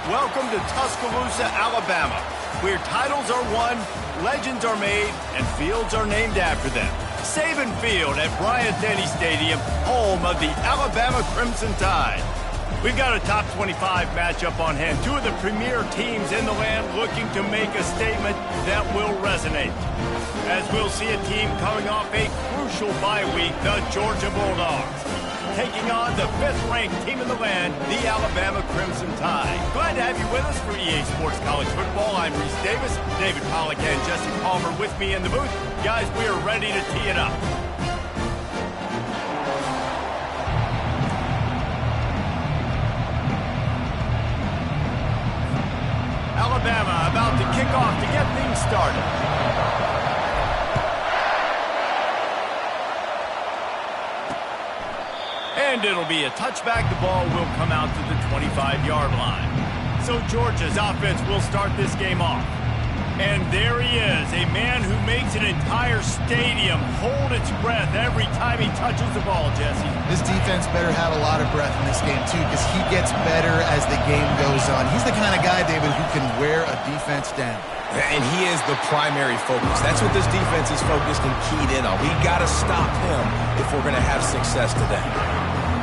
Welcome to Tuscaloosa, Alabama, where titles are won, legends are made, and fields are named after them. Saban Field at Bryant-Denny Stadium, home of the Alabama Crimson Tide. We've got a top 25 matchup on hand. Two of the premier teams in the land looking to make a statement that will resonate. As we'll see a team coming off a crucial bye week, the Georgia Bulldogs, taking on the 5th-ranked team in the land, the Alabama Crimson Tide. Glad to have you with us for EA Sports College Football. I'm Reese Davis, David Pollack and Jesse Palmer with me in the booth. Guys, we are ready to tee it up. Alabama about to kick off to get things started. And it'll be a touchback. The ball will come out to the 25-yard line. So Georgia's offense will start this game off. And there he is, a man who makes an entire stadium hold its breath every time he touches the ball, Jesse. This defense better have a lot of breath in this game, too, because he gets better as the game goes on. He's the kind of guy, David, who can wear a defense down. And he is the primary focus. That's what this defense is focused and keyed in on. We got to stop him if we're going to have success today.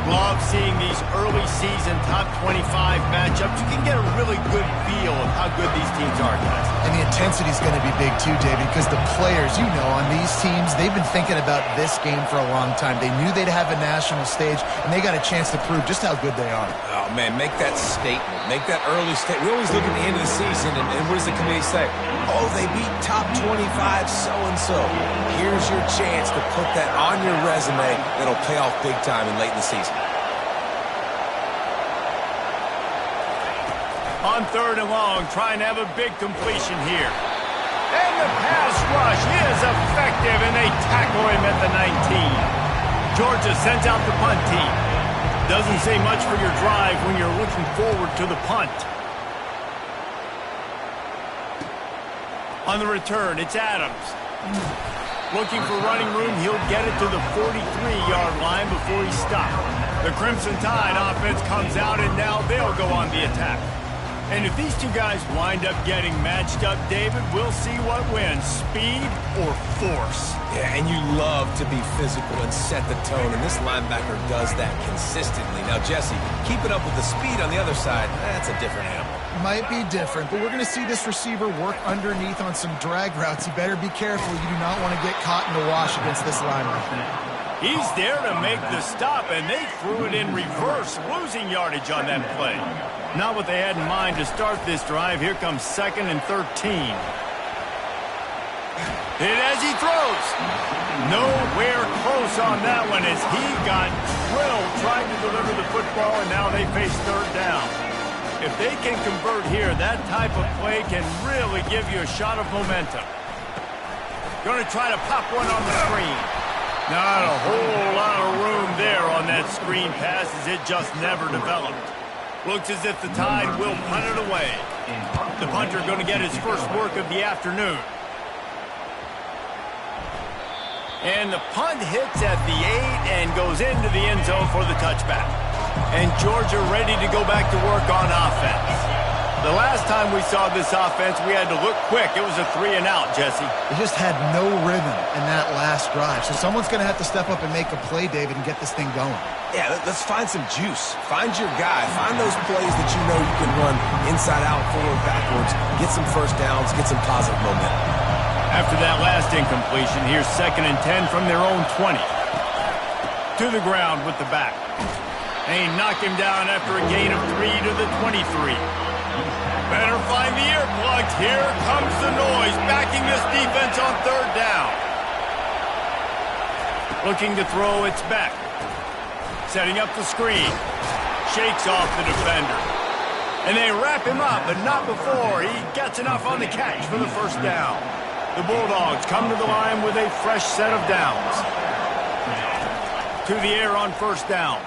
Love seeing these early season top 25 matchups. You can get a really good feel of how good these teams are, guys. And the intensity is going to be big too, David, because the players, you know, on these teams, they've been thinking about this game for a long time. They knew they'd have a national stage, and they got a chance to prove just how good they are. Oh, man, make that statement. Make that early statement. We always look at the end of the season, and what does the committee say? Oh, they beat top 25 so-and-so. Here's your chance to put that on your resume that'll pay off big time and late in the season. On 3rd and long, trying to have a big completion here. And the pass rush is effective, and they tackle him at the 19. Georgia sends out the punt team. Doesn't say much for your drive when you're looking forward to the punt. On the return, it's Adams. Looking for running room, he'll get it to the 43-yard line before he stopped. The Crimson Tide offense comes out, and now they'll go on the attack. And if these two guys wind up getting matched up, David, we'll see what wins, speed or force. Yeah, and you love to be physical and set the tone, and this linebacker does that consistently. Now, Jesse, keep it up with the speed on the other side. That's a different animal. Might be different, but we're going to see this receiver work underneath on some drag routes. You better be careful. You do not want to get caught in the wash against this linebacker. He's there to make the stop, and they threw it in reverse, losing yardage on that play. Not what they had in mind to start this drive. Here comes 2nd and 13. And as he throws, nowhere close on that one as he got drilled trying to deliver the football, and now they face 3rd down. If they can convert here, that type of play can really give you a shot of momentum. Going to try to pop one on the screen. Not a whole lot of room there on that screen pass as it just never developed. Looks as if the Tide will punt it away. The punter going to get his first work of the afternoon. And the punt hits at the 8 and goes into the end zone for the touchback. And Georgia ready to go back to work on offense. The last time we saw this offense, we had to look quick. It was a 3-and-out, Jesse. They just had no rhythm in that last drive. So someone's going to have to step up and make a play, David, and get this thing going. Yeah, let's find some juice. Find your guy. Find those plays that you know you can run inside out, forward, backwards. Get some first downs. Get some positive momentum. After that last incompletion, here's 2nd and 10 from their own 20. To the ground with the back. They knock him down after a gain of 3 to the 23. Better find the earplugs. Here comes the noise, backing this defense on 3rd down. Looking to throw, it's back. Setting up the screen. Shakes off the defender. And they wrap him up, but not before he gets enough on the catch for the 1st down. The Bulldogs come to the line with a fresh set of downs. To the air on 1st down.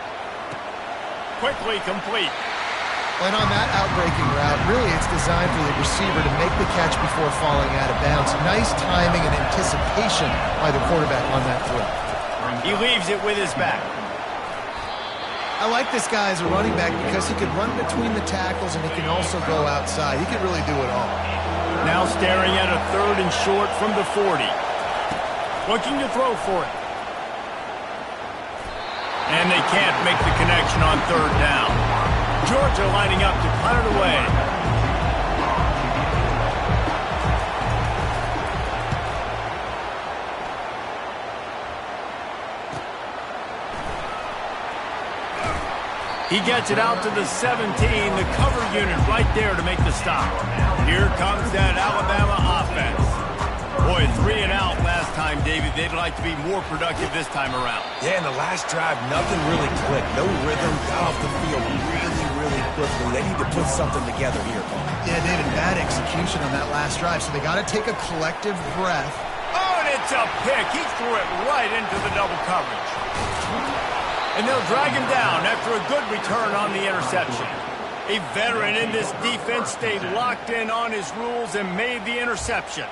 Quickly complete. And on that outbreaking route, really it's designed for the receiver to make the catch before falling out of bounds. Nice timing and anticipation by the quarterback on that throw. He leaves it with his back. I like this guy as a running back because he can run between the tackles and he can also go outside. He can really do it all. Now staring at a 3rd and short from the 40. Looking to throw for it. And they can't make the connection on 3rd down. Georgia lining up to punt it away. He gets it out to the 17, the cover unit right there to make the stop. Here comes that Alabama offense. Boy, 3 and out last time, David. They'd like to be more productive this time around. Yeah, in the last drive, nothing really clicked. No rhythm, got off the field really quickly. They need to put something together here, Paul. Yeah, David, bad execution on that last drive, so they got to take a collective breath. Oh, and it's a pick. He threw it right into the double coverage. And they'll drag him down after a good return on the interception. A veteran in this defense stayed locked in on his rules and made the interception.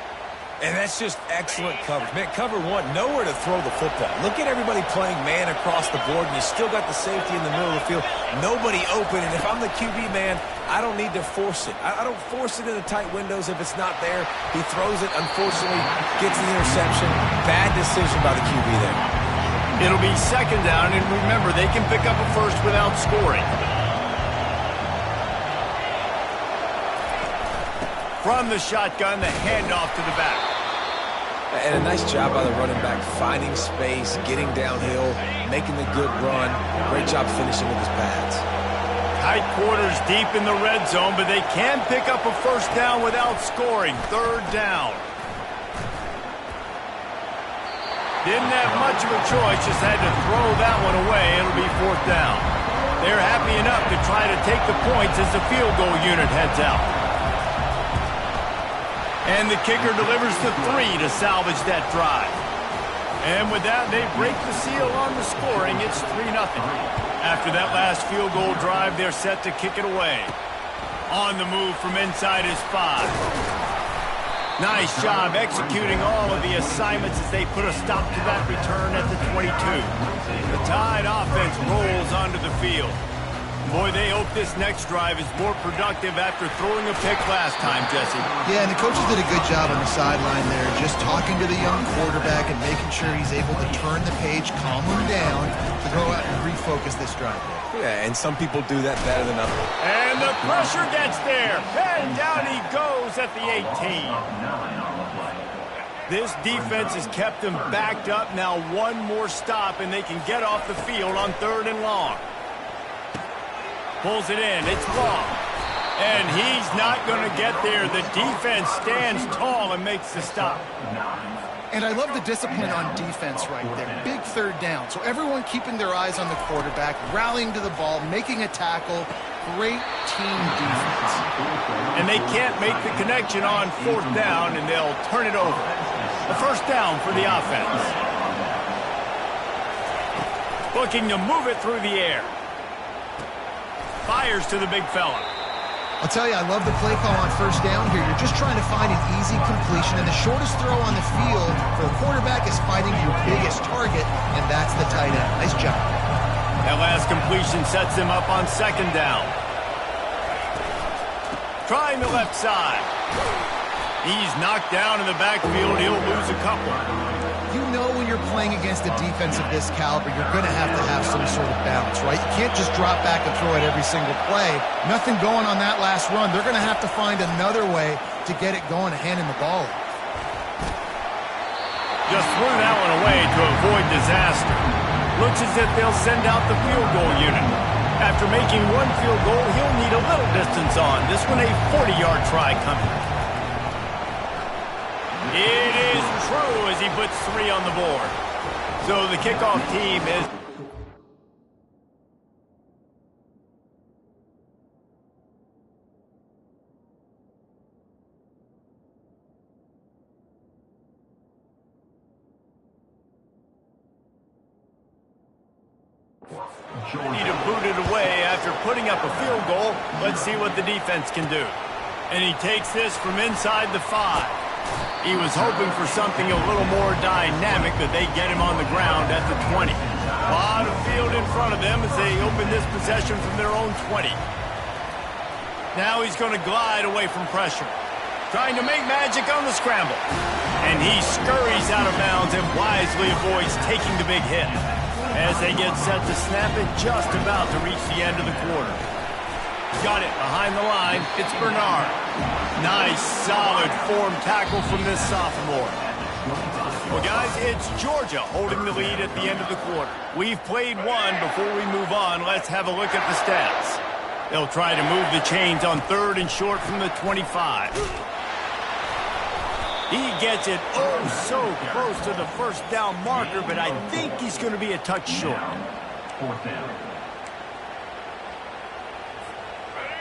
And that's just excellent coverage. Man, cover 1, nowhere to throw the football. Look at everybody playing man across the board, and you still got the safety in the middle of the field. Nobody open, and if I'm the QB man, I don't need to force it. I don't force it in the tight windows if it's not there. He throws it, unfortunately, gets the interception. Bad decision by the QB there. It'll be 2nd down, and remember, they can pick up a first without scoring. From the shotgun, the handoff to the back. And a nice job by the running back, finding space, getting downhill, making the good run. Great job finishing with his pads. Tight quarters deep in the red zone, but they can pick up a first down without scoring. 3rd down. Didn't have much of a choice, just had to throw that one away. It'll be 4th down. They're happy enough to try to take the points as the field goal unit heads out. And the kicker delivers the 3 to salvage that drive. And with that, they break the seal on the scoring. It's 3-0. After that last field goal drive, they're set to kick it away. On the move from inside his 5. Nice job executing all of the assignments as they put a stop to that return at the 22. The Tide offense rolls onto the field. Boy, they hope this next drive is more productive after throwing a pick last time, Jesse. Yeah, and the coaches did a good job on the sideline there, just talking to the young quarterback and making sure he's able to turn the page, calm him down, to go out and refocus this drive. Yeah, and some people do that better than others. And the pressure gets there, and down he goes at the 18. This defense has kept them backed up. Now one more stop, and they can get off the field on 3rd and long. Pulls it in. It's long. And he's not going to get there. The defense stands tall and makes the stop. And I love the discipline on defense right there. Big 3rd down. So everyone keeping their eyes on the quarterback, rallying to the ball, making a tackle. Great team defense. And they can't make the connection on 4th down, and they'll turn it over. A first down for the offense. Looking to move it through the air. Fires to the big fella. I'll tell you, I love the play call on 1st down here. You're just trying to find an easy completion, and the shortest throw on the field for the quarterback is finding your biggest target, and that's the tight end. Nice job. That last completion sets them up on 2nd down. Trying the left side. He's knocked down in the backfield. He'll lose a couple. You know when you're playing against a defense of this caliber, you're going to have some sort of balance, right? You can't just drop back and throw it every single play. Nothing going on that last run. They're going to have to find another way to get it going and handing the ball. Just threw that one away to avoid disaster. Looks as if they'll send out the field goal unit. After making one field goal, he'll need a little distance on. This one a 40-yard try coming. It is true as he puts 3 on the board. So the kickoff team is... Need to boot it away after putting up a field goal. Let's see what the defense can do. And he takes this from inside the 5. He was hoping for something a little more dynamic, but they get him on the ground at the 20. A lot of field in front of them as they open this possession from their own 20. Now he's going to glide away from pressure, trying to make magic on the scramble. And he scurries out of bounds and wisely avoids taking the big hit. As they get set to snap it, just about to reach the end of the quarter. Got it behind the line. It's Bernard. Nice, solid form tackle from this sophomore. Well, guys, it's Georgia holding the lead at the end of the quarter. We've played one. Before we move on, let's have a look at the stats. They'll try to move the chains on 3rd and short from the 25. He gets it oh so close to the first down marker, but I think he's going to be a touch short. 4th down.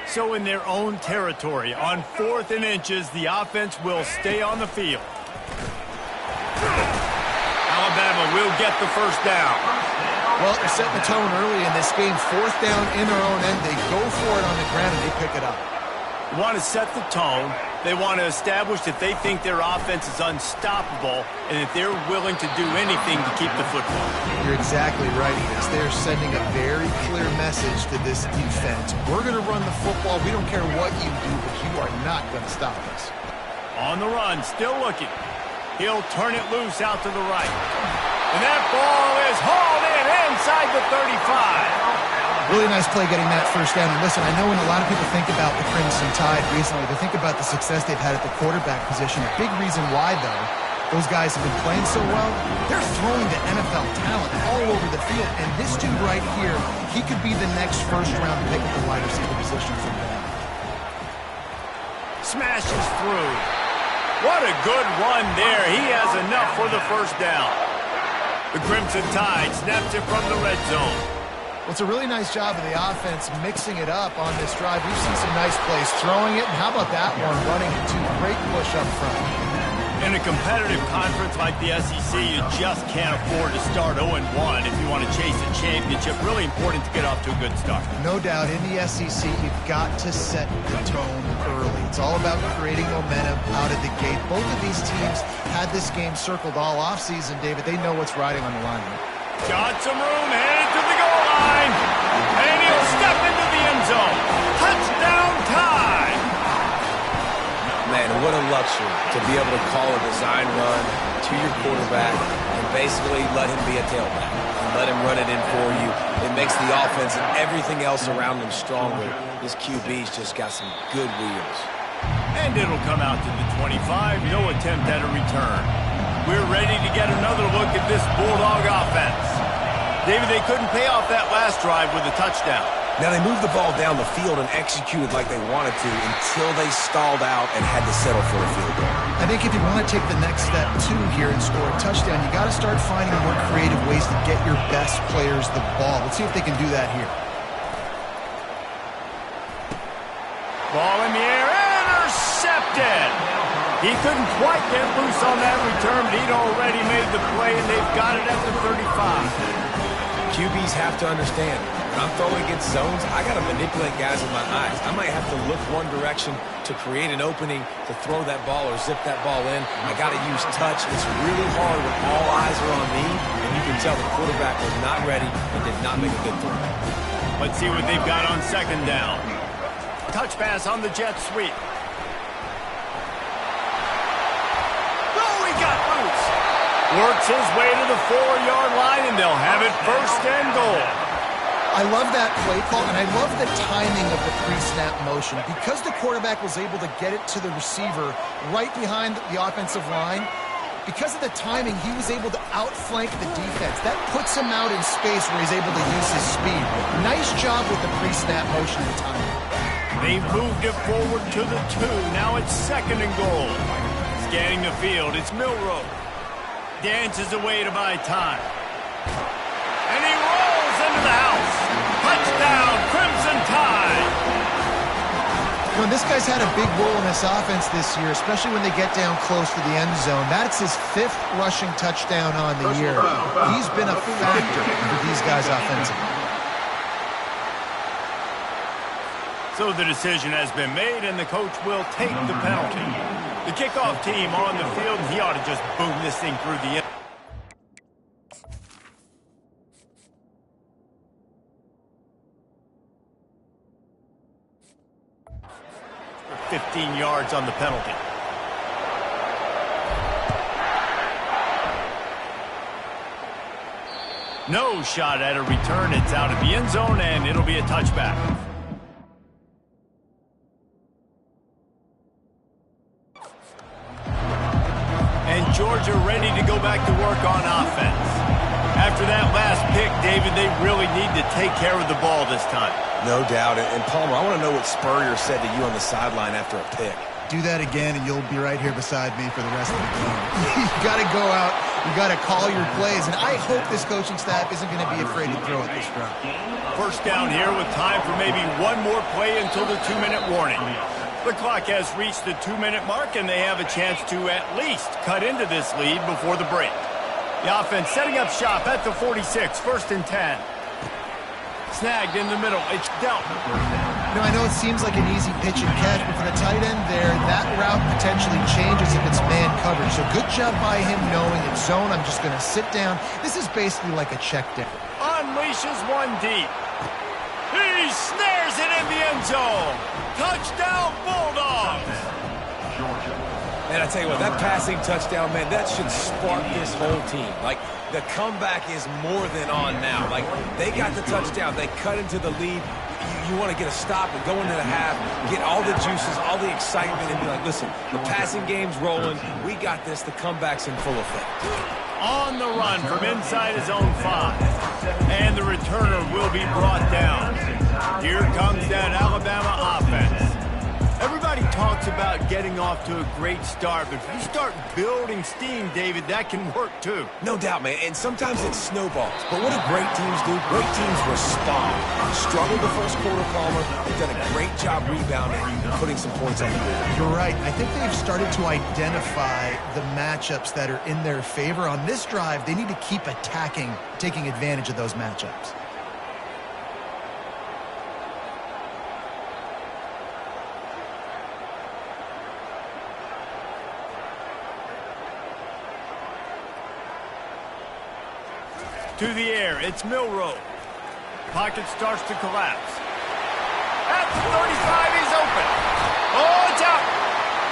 So in their own territory, on 4th and inches, the offense will stay on the field. Alabama will get the first down. Well, they're setting the tone early in this game. 4th down in their own end. They go for it on the ground, and they pick it up. They want to set the tone. They want to establish that they think their offense is unstoppable and that they're willing to do anything to keep the football. You're exactly right, Edis. They're sending a very clear message to this defense. We're going to run the football. We don't care what you do, but you are not going to stop us. On the run, still looking. He'll turn it loose out to the right. And that ball is hauled in inside the 35. Really nice play getting that first down. And listen, I know when a lot of people think about the Crimson Tide recently, they think about the success they've had at the quarterback position. A big reason why, though, those guys have been playing so well, they're throwing to NFL talent all over the field. And this dude right here, he could be the next first-round pick at the wide receiver position from them. Smashes through. What a good run there. He has enough for the first down. The Crimson Tide snaps it from the red zone. Well, it's a really nice job of the offense mixing it up on this drive. We've seen some nice plays throwing it, and how about that one running it too? Great push up front. In a competitive conference like the SEC, you just can't afford to start 0-1 if you want to chase a championship. Really important to get off to a good start. No doubt, in the SEC, you've got to set the tone early. It's all about creating momentum out of the gate. Both of these teams had this game circled all offseason, David. They know what's riding on the line. Got some room, headed to the goal line. And he'll step into the end zone. Touchdown Tide! Man, what a luxury to be able to call a design run to your quarterback and basically let him be a tailback and let him run it in for you. It makes the offense and everything else around them stronger. This QB's just got some good wheels. And it'll come out to the 25. No attempt at a return. We're ready to get another look at this Bulldog offense. David, they couldn't pay off that last drive with a touchdown. Now, they moved the ball down the field and executed like they wanted to until they stalled out and had to settle for a field goal. I think if you want to take the next step, too, here and score a touchdown, you got to start finding more creative ways to get your best players the ball. Let's see if they can do that here. Ball in the air, intercepted! He couldn't quite get loose on that return, but he'd already made the play, and they've got it at the 35. QBs have to understand, when I'm throwing against zones, I got to manipulate guys with my eyes. I might have to look one direction to create an opening to throw that ball or zip that ball in. I got to use touch. It's really hard when all eyes are on me, and you can tell the quarterback was not ready and did not make a good throw. Let's see what they've got on second down. Touch pass on the jet sweep. Works his way to the 4-yard line, and they'll have it first and goal. I love that play call, and I love the timing of the pre-snap motion. Because the quarterback was able to get it to the receiver right behind the offensive line, because of the timing, he was able to outflank the defense. That puts him out in space where he's able to use his speed. Nice job with the pre-snap motion and timing. They've moved it forward to the 2. Now it's second and goal. Scanning the field, it's Milroe. Dances away to buy time. And he rolls into the house. Touchdown, Crimson Tide. You know, this guy's had a big role in this offense this year, especially when they get down close to the end zone. That's his 5th rushing touchdown on the year. He's been a factor for these guys offensively. So the decision has been made, and the coach will take the penalty. The kickoff team on the field, he ought to just boom this thing through the end. 15 yards on the penalty. No shot at a return. It's out of the end zone, and it'll be a touchback. And Georgia ready to go back to work on offense. After that last pick, David, they really need to take care of the ball this time. No doubt. And Palmer, I want to know what Spurrier said to you on the sideline after a pick. Do that again, and you'll be right here beside me for the rest of the game. You got to go out. You got to call your plays, and I hope this coaching staff isn't going to be afraid to throw at this route. First down here with time for maybe one more play until the 2-minute warning. The clock has reached the 2-minute mark, and they have a chance to at least cut into this lead before the break. The offense setting up shop at the 46, 1st and 10. Snagged in the middle. It's dealt. You know, I know it seems like an easy pitch and catch, but for the tight end there, that route potentially changes if it's man coverage. So good job by him knowing it's zone. I'm just going to sit down. This is basically like a check down. Unleashes one deep. He snares it in the end zone. Touchdown, Bulldogs. And I tell you what, that passing touchdown, man, that should spark this whole team. Like, the comeback is more than on now. Like, they got the touchdown. They cut into the lead. You want to get a stop and go into the half, get all the juices, all the excitement, and be like, listen, the passing game's rolling. We got this. The comeback's in full effect. On the run from inside his own 5. And the returner will be brought down. Here comes that Alabama offense. Everybody talks about getting off to a great start, but if you start building steam, David, that can work too. No doubt, man, and sometimes it snowballs. But what do great teams do? Great teams respond. Struggled the first quarter, Palmer. They've done a great job rebounding and putting some points on the board. You're right. I think they've started to identify the matchups that are in their favor. On this drive, they need to keep attacking, taking advantage of those matchups. To the air, it's Milroe. Pocket starts to collapse. At the 35, he's open. Oh, it's out.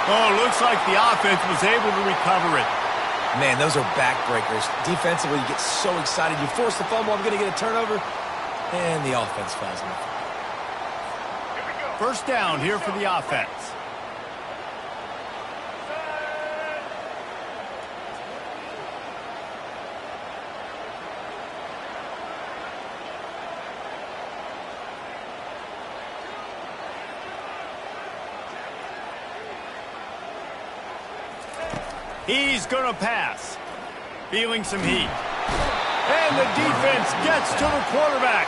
Oh, looks like the offense was able to recover it. Man, those are backbreakers. Defensively, you get so excited. You force the fumble, I'm going to get a turnover, and the offense falls in. First down here for the offense. He's going to pass. Feeling some heat. And the defense gets to the quarterback.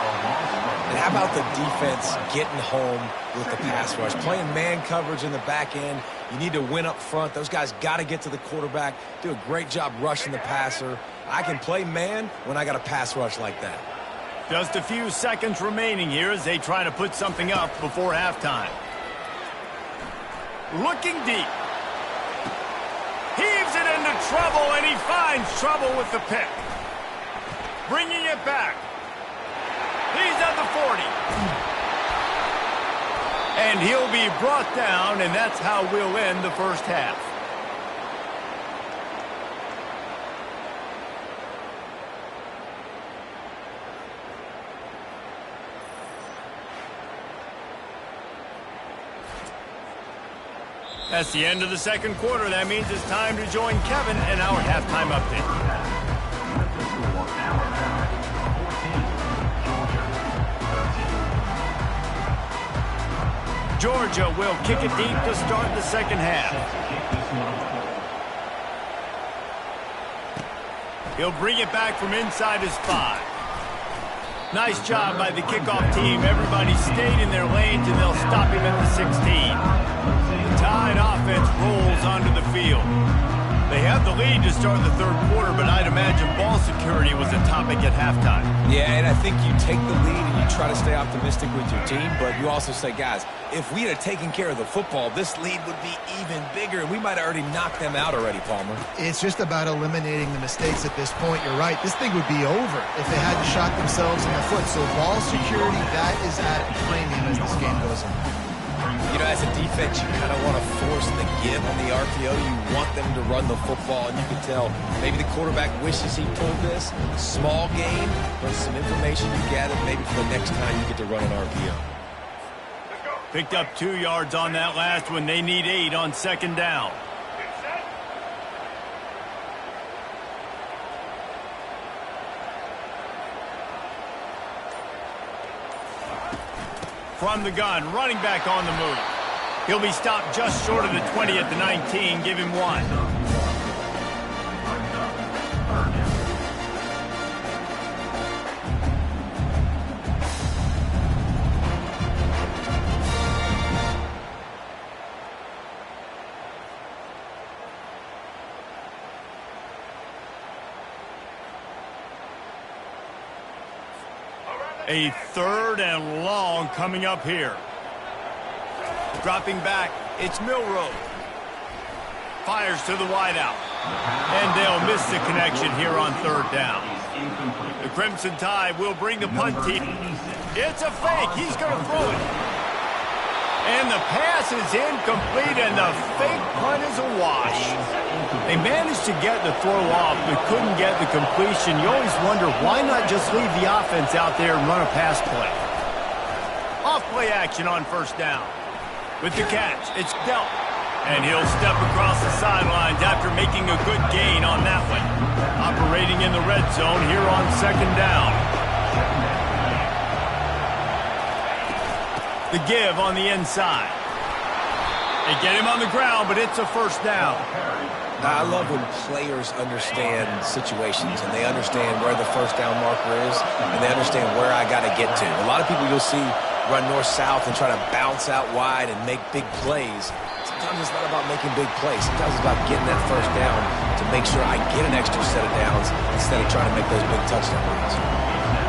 And how about the defense getting home with the pass rush? Playing man coverage in the back end. You need to win up front. Those guys got to get to the quarterback. Do a great job rushing the passer. I can play man when I got a pass rush like that. Just a few seconds remaining here as they try to put something up before halftime. Looking deep. Heaves it into trouble, and he finds trouble with the pick. Bringing it back. He's at the 40. And he'll be brought down, and that's how we'll end the first half. That's the end of the second quarter. That means it's time to join Kevin in our halftime update. Georgia will kick it deep to start the second half. He'll bring it back from inside his 5. Nice job by the kickoff team. Everybody stayed in their lanes, and they'll stop him at the 16. The Tide offense rolls onto the field. They have the lead to start the third quarter, but I'd imagine ball security was a topic at halftime. Yeah, and I think you take the lead and you try to stay optimistic with your team, but you also say, guys, if we had taken care of the football, this lead would be even bigger, and we might have already knocked them out already, Palmer. It's just about eliminating the mistakes at this point. You're right. This thing would be over if they hadn't shot themselves in the foot. So ball security, that is at a premium as this game goes on. You know, as a defense, you kind of want to force the give on the RPO. You want them to run the football, and you can tell maybe the quarterback wishes he pulled this. Small gain, but some information you gathered maybe for the next time you get to run an RPO. Picked up 2 yards on that last one. They need 8 on second down. From the gun, running back on the move. He'll be stopped just short of the 20 at the 19. Give him 1. A 3rd and long coming up here. Dropping back, it's Milrow. Fires to the wideout. And they'll miss the connection here on 3rd down. The Crimson Tide will bring the punt team. It's a fake. He's going to throw it. And the pass is incomplete, and the fake punt is a wash. They managed to get the throw off, but couldn't get the completion. You always wonder, why not just leave the offense out there and run a pass play? Off-play action on 1st down. With the catch, it's dealt. And he'll step across the sidelines after making a good gain on that one. Operating in the red zone here on 2nd down. The give on the inside. They get him on the ground, but it's a 1st down. I love when players understand situations and they understand where the 1st down marker is and they understand where I got to get to. A lot of people you'll see run north-south and try to bounce out wide and make big plays. Sometimes it's not about making big plays. Sometimes it's about getting that 1st down to make sure I get an extra set of downs instead of trying to make those big touchdown runs.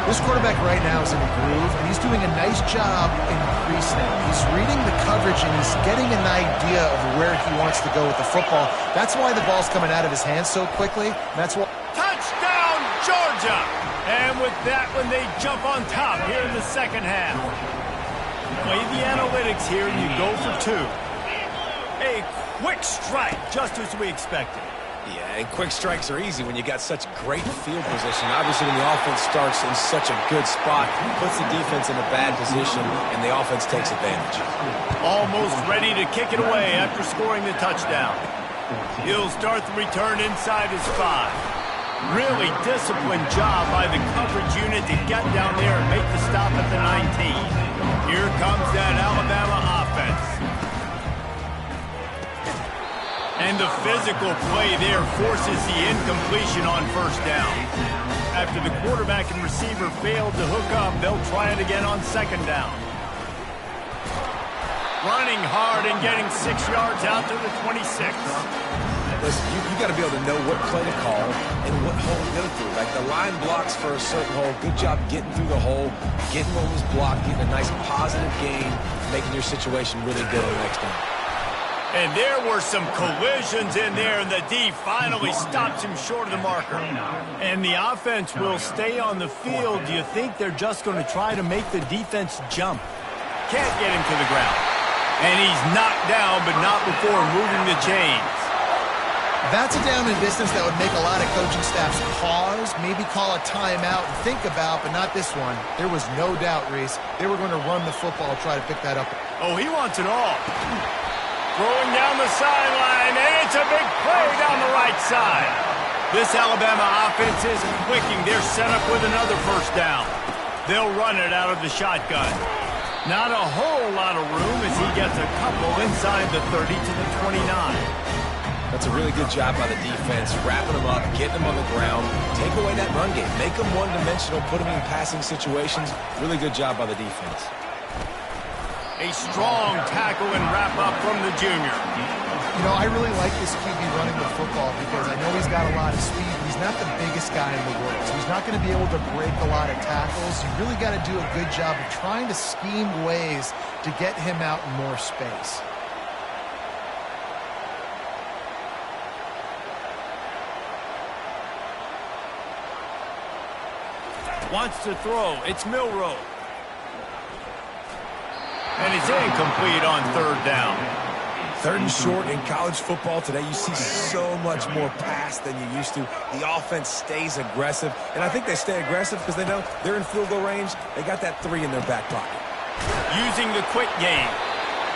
This quarterback right now is in a groove, and he's doing a nice job in pre-snap. He's reading the coverage, and he's getting an idea of where he wants to go with the football. That's why the ball's coming out of his hands so quickly. That's why. Touchdown, Georgia! And with that one, they jump on top here in the 2nd half. Play the analytics here, and you go for 2. A quick strike, just as we expected. Yeah, and quick strikes are easy when you got such great field position. Obviously, when the offense starts in such a good spot, puts the defense in a bad position, and the offense takes advantage. Almost ready to kick it away after scoring the touchdown. He'll start the return inside his 5. Really disciplined job by the coverage unit to get down there and make the stop at the 19. Here comes that Alabama offense. And the physical play there forces the incompletion on 1st down. After the quarterback and receiver failed to hook up, they'll try it again on 2nd down. Running hard and getting 6 yards out to the 26. Listen, you got to be able to know what play to call and what hole to go through. Like the line blocks for a certain hole. Good job getting through the hole, getting what was blocked, getting a nice positive gain, making your situation really good on the next down. And there were some collisions in there, and the D finally stops him short of the marker. And the offense will stay on the field. Do you think they're just going to try to make the defense jump? Can't get him to the ground. And he's knocked down, but not before moving the chains. That's a down and distance that would make a lot of coaching staffs pause, maybe call a timeout and think about, but not this one. There was no doubt, Reese, they were going to run the football, try to pick that up. Oh, he wants it all. Throwing down the sideline, and it's a big play down the right side. This Alabama offense isn't clicking. They're set up with another 1st down. They'll run it out of the shotgun. Not a whole lot of room as he gets a couple inside the 30 to the 29. That's a really good job by the defense, wrapping them up, getting them on the ground, take away that run game, make them one-dimensional, put them in passing situations. Really good job by the defense. A strong tackle and wrap-up from the junior. You know, I really like this QB running the football because I know he's got a lot of speed. He's not the biggest guy in the world, so he's not going to be able to break a lot of tackles. You really got to do a good job of trying to scheme ways to get him out in more space. Wants to throw. It's Milroe. And it's incomplete on third down. Third and short in college football today, you see so much more pass than you used to. The offense stays aggressive, and I think they stay aggressive because they know they're in field goal range. They got that 3 in their back pocket. Using the quick game.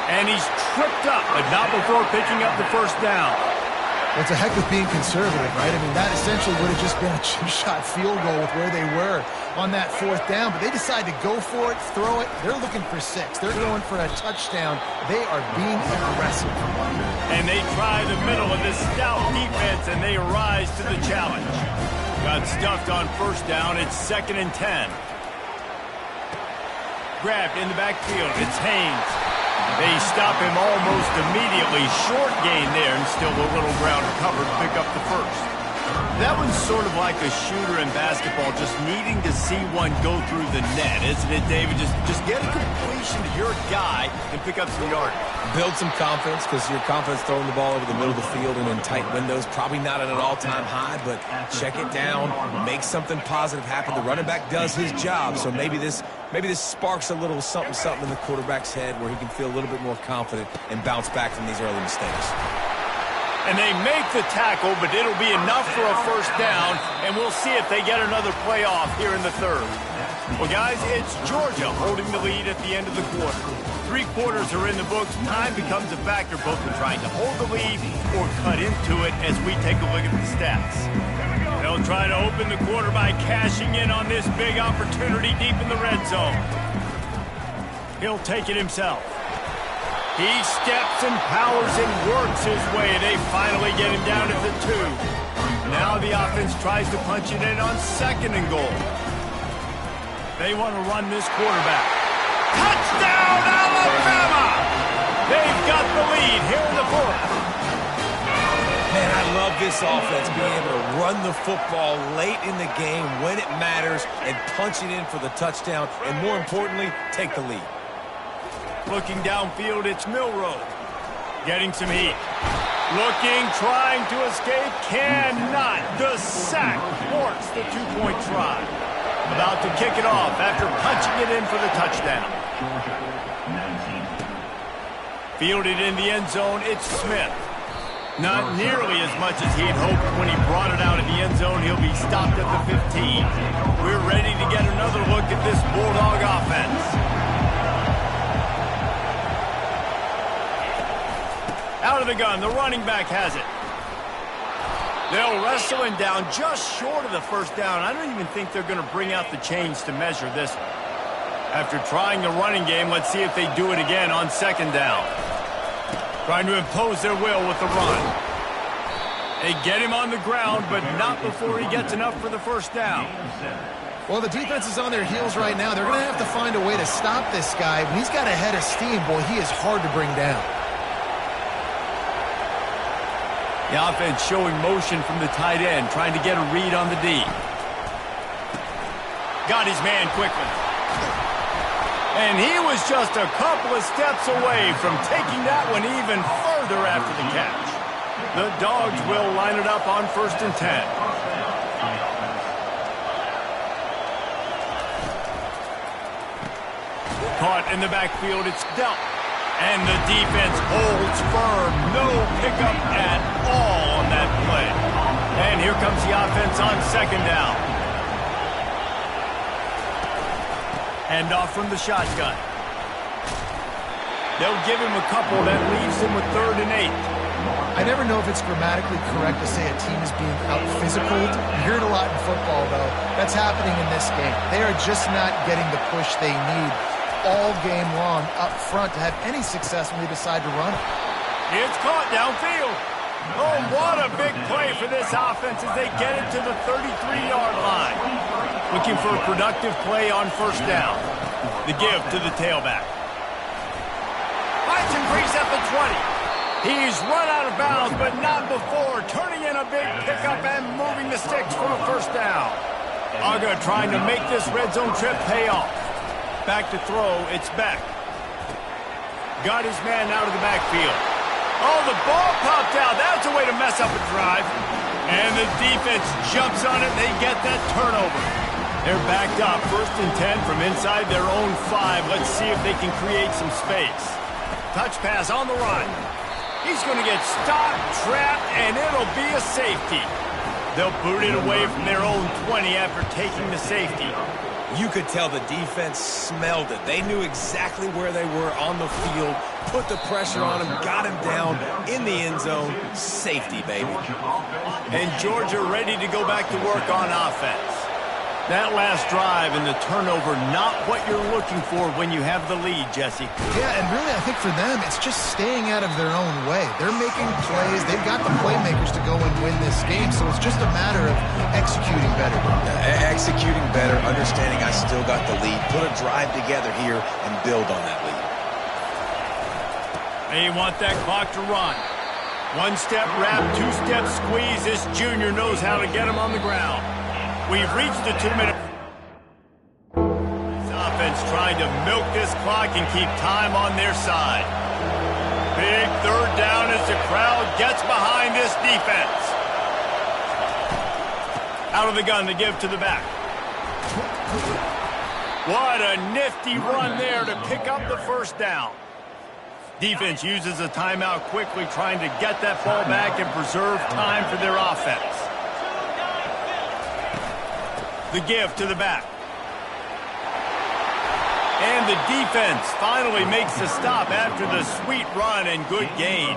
And he's tripped up, but not before picking up the first down. What's a heck of being conservative, right? I mean, that essentially would have just been a two-shot field goal with where they were on that fourth down. But they decide to go for it, throw it. They're looking for 6. They're going for a touchdown. They are being aggressive. And they try the middle of this stout defense, and they rise to the challenge. Got stuffed on first down. It's 2nd and 10. Grabbed in the backfield. It's Haynes. They stop him almost immediately. Short gain there, and still a little ground to cover to pick up the first. That one's sort of like a shooter in basketball, just needing to see one go through the net, isn't it, David? Just get a completion to your guy and pick up some yardage. Build some confidence because your confidence throwing the ball over the middle of the field and in tight windows, probably not at an all-time high, but check it down, make something positive happen. The running back does his job, so maybe this sparks a little something in the quarterback's head where he can feel a little bit more confident and bounce back from these early mistakes. And they make the tackle, but it'll be enough for a first down, and we'll see if they get another playoff here in the third. Well, guys, it's Georgia holding the lead at the end of the quarter. 3 quarters are in the books. Time becomes a factor both in trying to hold the lead or cut into it as we take a look at the stats. They'll try to open the quarter by cashing in on this big opportunity deep in the red zone. He'll take it himself. He steps and powers and works his way. They finally get him down at the 2. Now the offense tries to punch it in on 2nd and goal. They want to run this quarterback. Touchdown, Alabama! They've got the lead here in the 4th. Man, I love this offense, being able to run the football late in the game when it matters and punch it in for the touchdown, and more importantly, take the lead. Looking downfield, it's Milroe. Getting some heat. Looking, trying to escape, cannot. The sack thwarts the 2-point try. About to kick it off after punching it in for the touchdown. Fielded in the end zone, it's Smith. Not nearly as much as he'd hoped when he brought it out of the end zone. He'll be stopped at the 15. We're ready to get another look at this Bulldog offense. Out of the gun, the running back has it. They'll wrestle him down just short of the first down. I don't even think they're going to bring out the chains to measure this one. After trying the running game, let's see if they do it again on 2nd down. Trying to impose their will with the run. They get him on the ground, but not before he gets enough for the first down. Well, the defense is on their heels right now. They're going to have to find a way to stop this guy. When he's got a head of steam, boy, he is hard to bring down. The offense showing motion from the tight end, trying to get a read on the D. Got his man quickly. And he was just a couple of steps away from taking that one even further after the catch. The Dogs will line it up on 1st and 10. Caught in the backfield, it's dealt. And the defense holds firm. No pickup at all on that play. And here comes the offense on 2nd down. Handoff from the shotgun. They'll give him a couple that leaves him with 3rd and 8. I never know if it's grammatically correct to say a team is being out-physicaled. You hear it a lot in football, though. That's happening in this game. They are just not getting the push they need all game long up front to have any success when they decide to run it. It's caught downfield. Oh, what a big play for this offense as they get it to the 33-yard line. Looking for a productive play on 1st down. The give to the tailback. Finds him, breaks at the 20. He's run out of bounds, but not before turning in a big pickup and moving the sticks for a first down. Uga trying to make this red zone trip pay off. Back to throw, it's Beck. Got his man out of the backfield. Oh, the ball popped out. That's a way to mess up a drive. And the defense jumps on it, and they get that turnover. They're backed up, 1st and 10 from inside their own 5. Let's see if they can create some space. Touch pass on the run. He's going to get stopped, trapped, and it'll be a safety. They'll boot it away from their own 20 after taking the safety. You could tell the defense smelled it. They knew exactly where they were on the field, put the pressure on him, got him down in the end zone. Safety, baby. And Georgia ready to go back to work on offense. That last drive and the turnover, not what you're looking for when you have the lead, Jesse. Yeah, and really I think for them, it's just staying out of their own way. They're making plays. They've got the playmakers to go and win this game, so it's just a matter of executing better. Executing better, understanding I still got the lead. Put a drive together here and build on that lead. They want that clock to run. 1-step wrap, 2-step squeeze. This junior knows how to get him on the ground. We've reached the 2-minute. This offense trying to milk this clock and keep time on their side. Big 3rd down as the crowd gets behind this defense. Out of the gun to give to the back. What a nifty run there to pick up the 1st down. Defense uses a timeout quickly, trying to get that ball back and preserve time for their offense. The give to the back. And the defense finally makes the stop after the sweet run and good gain.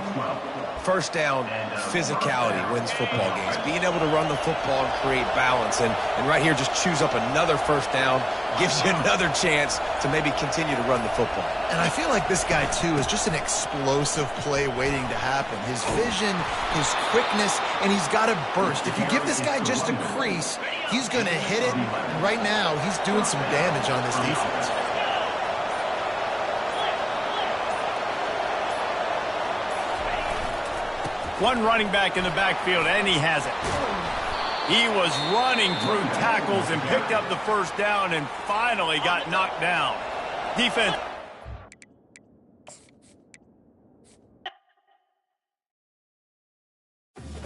1st down, physicality wins football games. Being able to run the football and create balance. And right here, just choose up another 1st down. Gives you another chance to maybe continue to run the football. And I feel like this guy, too, is just an explosive play waiting to happen. His vision, his quickness, and he's got a burst. If you give this guy just a crease, he's going to hit it. And right now, he's doing some damage on this defense. One running back in the backfield, and he has it. He was running through tackles and picked up the 1st down and finally got knocked down. Defense.